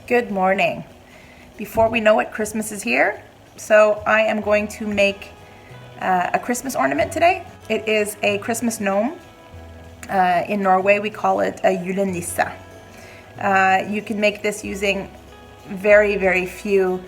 Good morning. Before we know it, Christmas is here. So I am going to make a Christmas ornament today. It is a Christmas gnome. In Norway, we call it a julenisse. You can make this using very, very few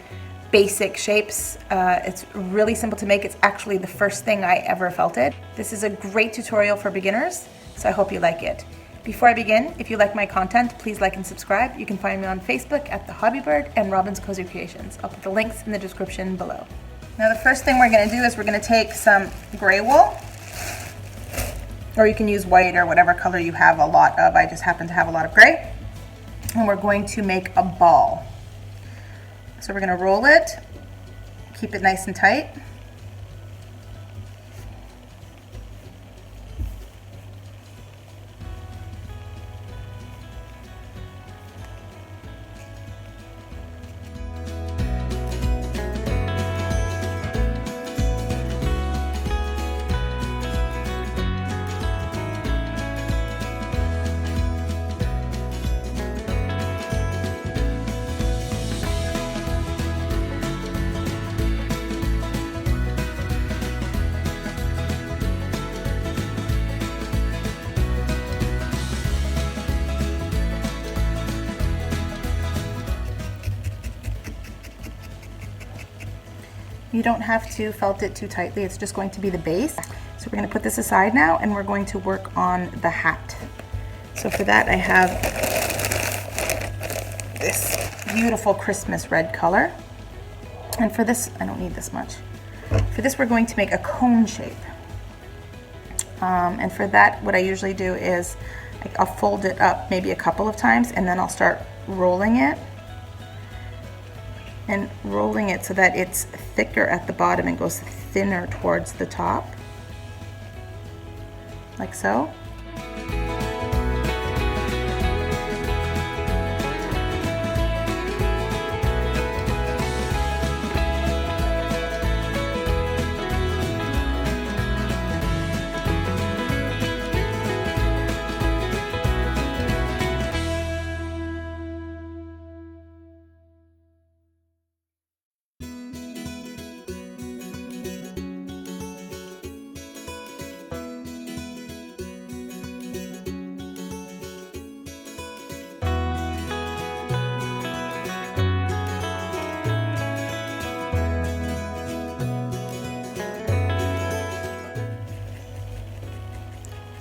basic shapes. It's really simple to make. It's actually the first thing I ever felted. This is a great tutorial for beginners, so I hope you like it. Before I begin, if you like my content, please like and subscribe. You can find me on Facebook at The Hobby Bird and Robin's Cozy Creations. I'll put the links in the description below. Now the first thing we're going to do is we're going to take some gray wool, or you can use white or whatever color you have a lot of. I just happen to have a lot of gray. And we're going to make a ball. So we're going to roll it, keep it nice and tight. You don't have to felt it too tightly, it's just going to be the base. So we're going to put this aside now and we're going to work on the hat. So for that I have this beautiful Christmas red color. And for this, I don't need this much. For this we're going to make a cone shape. And for that what I usually do is I'll fold it up maybe a couple of times and then I'll start rolling it. And rolling it so that it's thicker at the bottom and goes thinner towards the top, like so.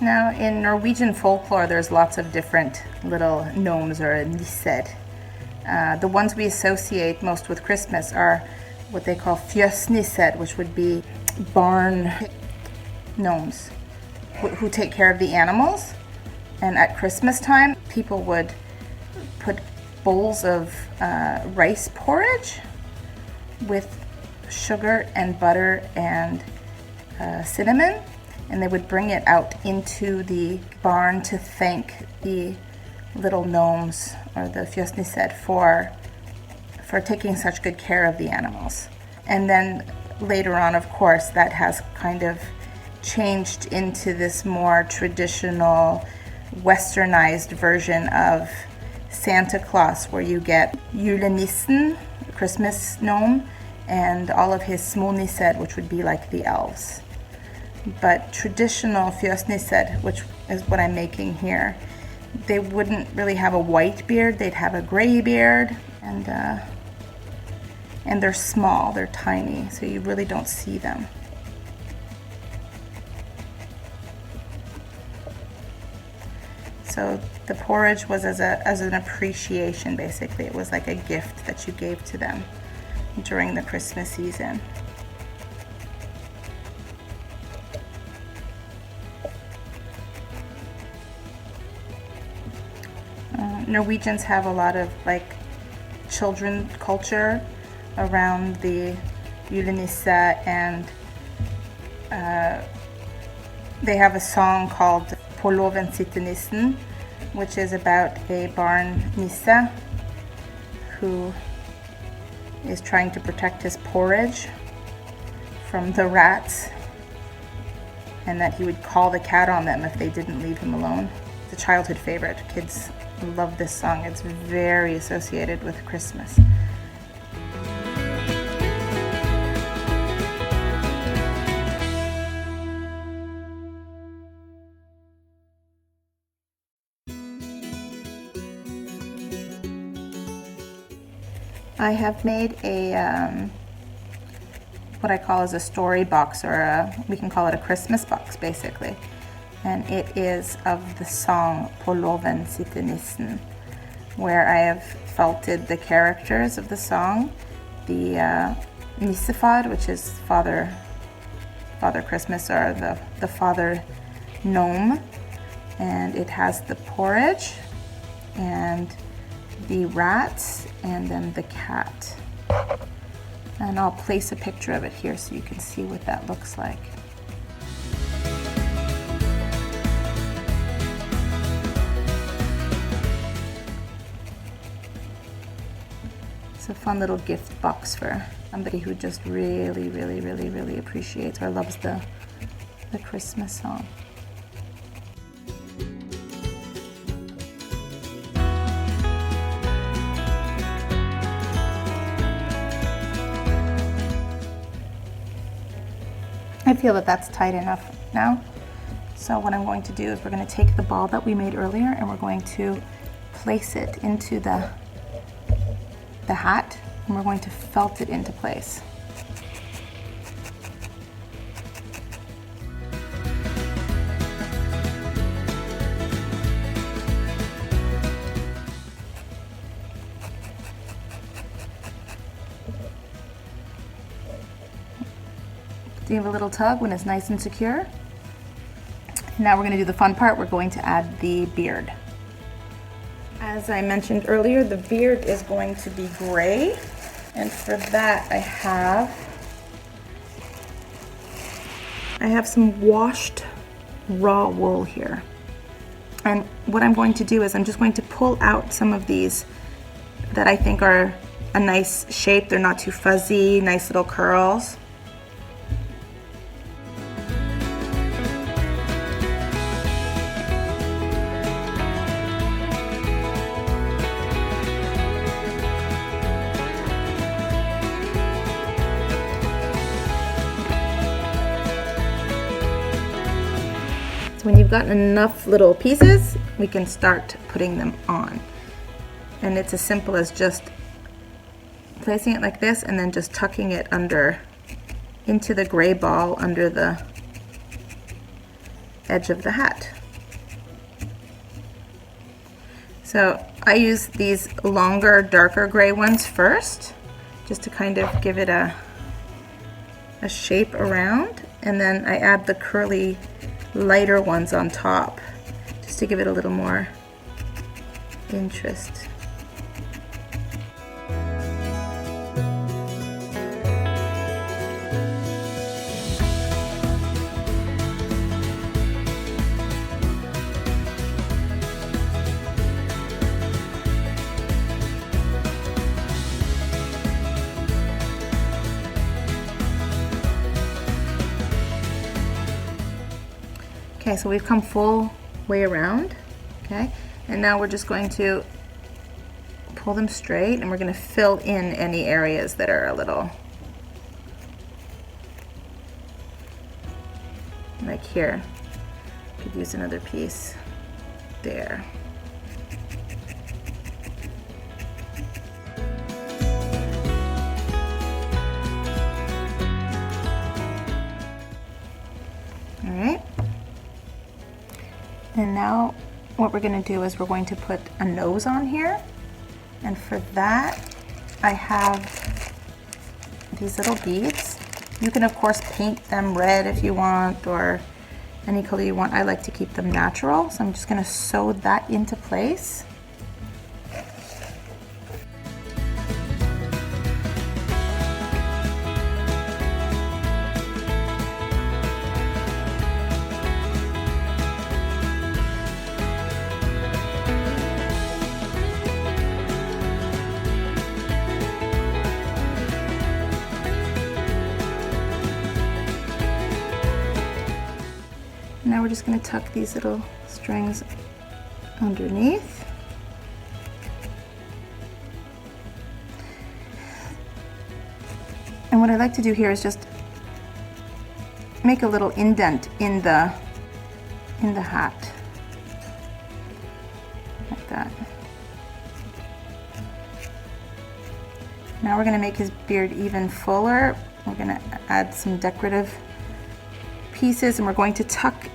Now in Norwegian folklore there's lots of different little gnomes or nisser. The ones we associate most with Christmas are what they call fjøsnisser, which would be barn gnomes who take care of the animals. And at Christmas time people would put bowls of rice porridge with sugar and butter and cinnamon, and they would bring it out into the barn to thank the little gnomes or the fjøsnisser for taking such good care of the animals. And then later on, of course, that has kind of changed into this more traditional westernized version of Santa Claus, where you get julenissen, Christmas gnome, and all of his smånisser, which would be like the elves. But traditional fjøsnisser, which is what I'm making here, they wouldn't really have a white beard, they'd have a gray beard, and they're small, they're tiny, so you really don't see them. So the porridge was as an appreciation, basically. It was like a gift that you gave to them during the Christmas season. Norwegians have a lot of like children culture around the julenisse, and they have a song called På låven sitter nissen, which is about a barn nisse who is trying to protect his porridge from the rats, and that he would call the cat on them if they didn't leave him alone. It's a childhood favorite. Kids love this song. It's very associated with Christmas. I have made a what I call is a story box, or we can call it a Christmas box basically, and it is of the song På låven sitter nissen, where I have felted the characters of the song, the nissefar, which is Father Christmas, or the Father Gnome, and it has the porridge and the rats and then the cat. And I'll place a picture of it here so you can see what that looks like. It's a fun little gift box for somebody who just really appreciates or loves the Christmas song. I feel that that's tight enough now. So what I'm going to do is we're going to take the ball that we made earlier and we're going to place it into the hat, and we're going to felt it into place. Give a little tug when it's nice and secure. Now we're going to do the fun part. We're going to add the beard. As I mentioned earlier, the beard is going to be gray, and for that I have some washed raw wool here. And what I'm going to do is I'm just going to pull out some of these that I think are a nice shape. They're not too fuzzy, nice little curls. When you've gotten enough little pieces, we can start putting them on. And it's as simple as just placing it like this and then just tucking it under into the gray ball under the edge of the hat. So I use these longer, darker gray ones first, just to kind of give it a shape around, and then I add the curly lighter ones on top just to give it a little more interest. Okay, so we've come full way around, okay? And now we're just going to pull them straight, and we're going to fill in any areas that are a little, like here. Could use another piece there. All right. And now what we're going to do is we're going to put a nose on here, and for that I have these little beads. You can of course paint them red if you want, or any color you want. I like to keep them natural, so I'm just going to sew that into place. Now we're just going to tuck these little strings underneath. And what I like to do here is just make a little indent in the hat, like that. Now we're going to make his beard even fuller. We're going to add some decorative pieces, and we're going to tuck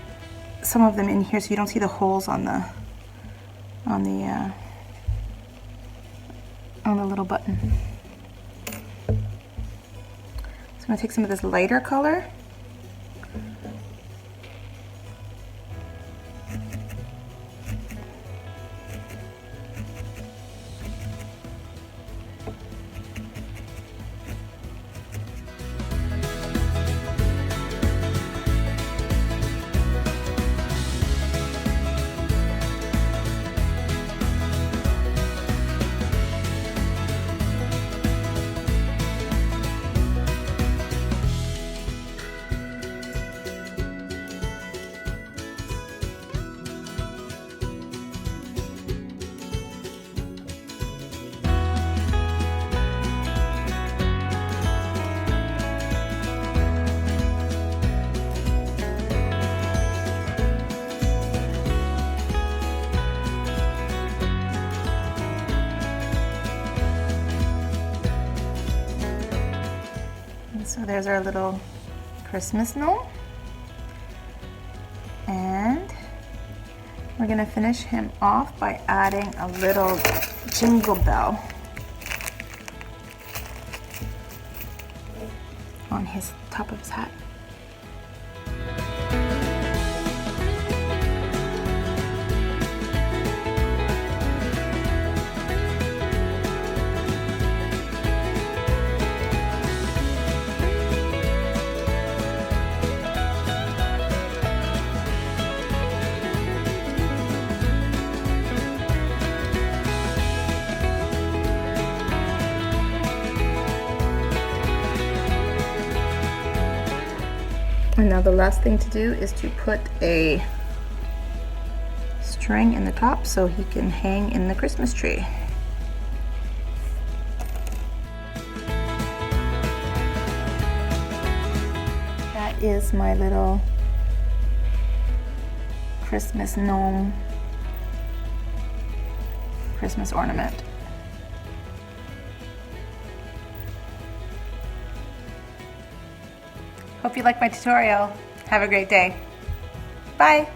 some of them in here so you don't see the holes on the little button. So I'm going to take some of this lighter color. So there's our little Christmas gnome, and we're going to finish him off by adding a little jingle bell on his top of his hat. And now the last thing to do is to put a string in the top so he can hang in the Christmas tree. That is my little Christmas gnome Christmas ornament. Hope you liked my tutorial. Have a great day. Bye.